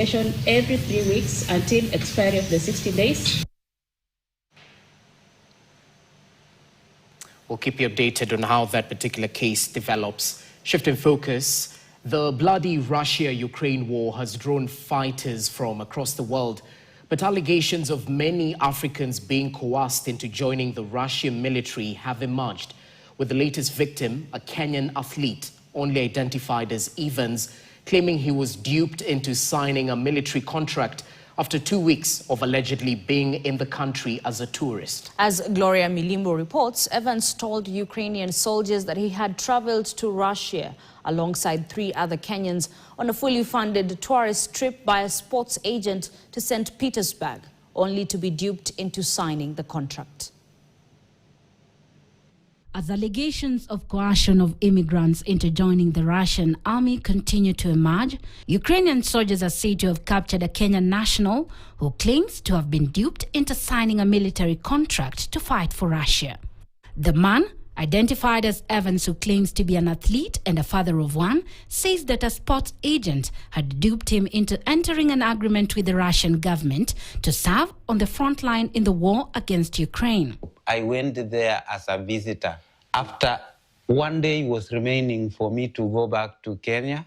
every 3 weeks until expiry of the 60 days. We'll keep you updated on how that particular case develops. Shifting focus, the bloody Russia-Ukraine war has drawn fighters from across the world, but allegations of many Africans being coerced into joining the Russian military have emerged, with the latest victim, a Kenyan athlete, only identified as Evans, claiming he was duped into signing a military contract after 2 weeks of allegedly being in the country as a tourist. As Gloria Milimbo reports, Evans told Ukrainian soldiers that he had traveled to Russia alongside 3 other Kenyans on a fully funded tourist trip by a sports agent to St. Petersburg, only to be duped into signing the contract. As allegations of coercion of immigrants into joining the Russian army continue to emerge, Ukrainian soldiers are said to have captured a Kenyan national who claims to have been duped into signing a military contract to fight for Russia. The man, identified as Evans, who claims to be an athlete and a father of one, says that a sports agent had duped him into entering an agreement with the Russian government to serve on the front line in the war against Ukraine. I went there as a visitor. After 1 day was remaining for me to go back to Kenya,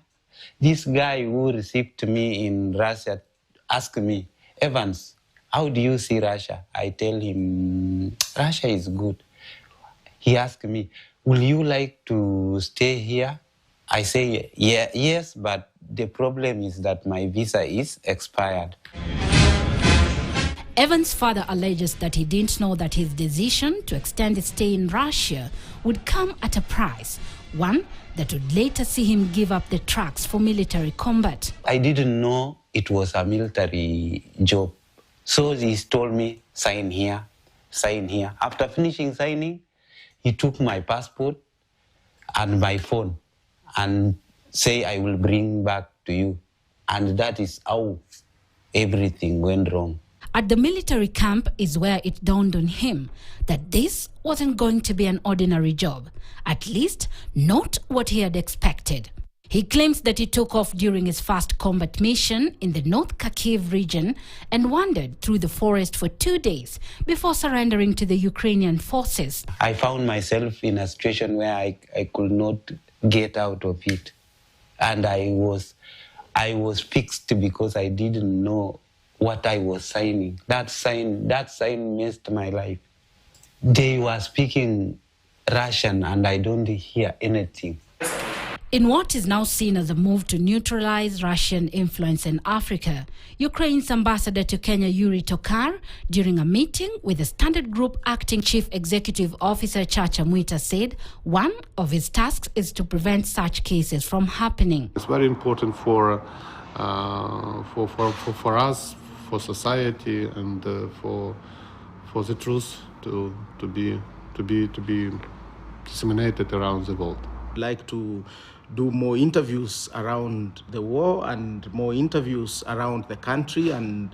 this guy who received me in Russia asked me, Evans, how do you see Russia? I tell him, Russia is good. He asked me, will you like to stay here? I say, yes, but the problem is that my visa is expired. Evans' father alleges that he didn't know that his decision to extend his stay in Russia would come at a price, one that would later see him give up the tracks for military combat. I didn't know it was a military job. So he told me, sign here, sign here. After finishing signing, he took my passport and my phone and say, I will bring back to you. And that is how everything went wrong. At the military camp is where it dawned on him that this wasn't going to be an ordinary job, at least not what he had expected. He claims that he took off during his first combat mission in the North Kharkiv region and wandered through the forest for 2 days before surrendering to the Ukrainian forces. I found myself in a situation where I could not get out of it. And I was fixed because I didn't know what I was signing. That sign messed my life. They were speaking Russian and I don't hear anything. In what is now seen as a move to neutralize Russian influence in Africa, Ukraine's ambassador to Kenya, Yuri Tokar, during a meeting with the Standard Group acting chief executive officer Chacha Mwita, said one of his tasks is to prevent such cases from happening. It's very important for us, for society, and for the truth to be disseminated around the world. Like to do more interviews around the war and more interviews around the country and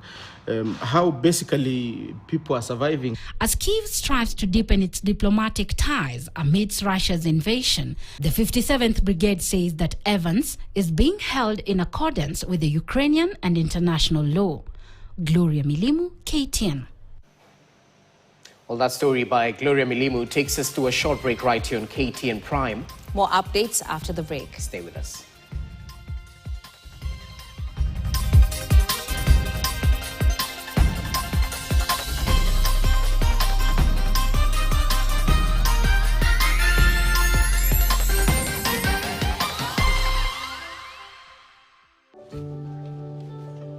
how basically people are surviving. As Kyiv strives to deepen its diplomatic ties amidst Russia's invasion, the 57th Brigade says that Evans is being held in accordance with the Ukrainian and international law. Gloria Milimu, KTN. Well, that story by Gloria Milimu takes us to a short break right here on KTN Prime. More updates after the break. Stay with us.